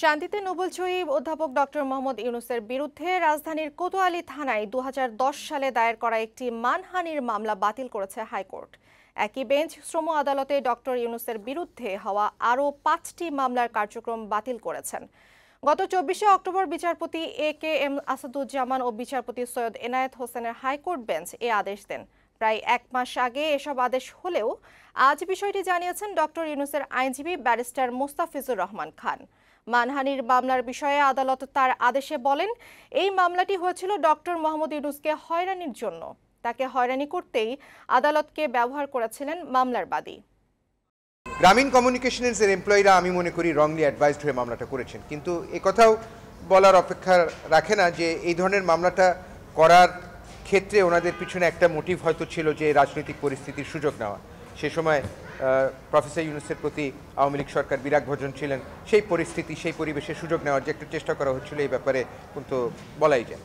শান্তিতে নোবেলজয়ী অধ্যাপক ডক্টর মোহাম্মদ ইউনূসের বিরুদ্ধে রাজধানীর কোতোয়ালি থানায় ২০১০ সালে দায়ের করা একটি মানহানির মামলা বাতিল করেছে হাইকোর্ট। একই বেঞ্চ শ্রম আদালতে ডক্টর ইউনূসের বিরুদ্ধে হওয়া আরও ৫টি মামলার কার্যক্রম বাতিল করেছেন। গত ২৪শে অক্টোবর বিচারপতি এ.কে.এম. আসাদুজ্জামান ও বিচারপতি সৈয়দ এনায়েত হোসেনের হাইকোর্ট বেঞ্চ এ আদেশ দেন। প্রায় এক মাস আগে এসব আদেশ হলেও আজ বিষয়টি জানিয়েছেন ডক্টর ইউনূসের আইনজীবী ব্যারিস্টার মোস্তাফিজুর রহমান খান। মানহানির মামলার বিষয়ে আদালত তার আদেশে বলেন, এই মামলাটি হয়েছিল ডক্টর মোহাম্মদ ইউনূসকে হয়রানির জন্য। তাকে হয়রানি করতেই আদালতকে ব্যবহার করেছিলেন মামলার বাদী। গ্রামীণ কমিউনিকেশনসের এমপ্লয়িরা আমি মনে করি রংলি অ্যাডভাইসড হয়ে মামলাটা করেছেন, কিন্তু কথাও বলার অপেক্ষা রাখে না যে এই ধরনের মামলাটা করার ক্ষেত্রে ওনাদের পিছনে একটা মোটিভ হয়তো ছিল যে রাজনৈতিক পরিস্থিতির সুযোগ নেওয়া। সে সময় প্রফেসর ইউনূসের প্রতি আওয়ামী লীগ সরকার বিরাগভাজন ছিলেন, সেই পরিস্থিতি সেই পরিবেশে সুযোগ নেওয়ার যে একটা চেষ্টা করা হচ্ছিল এই ব্যাপারে কিন্তু বলাই যায়।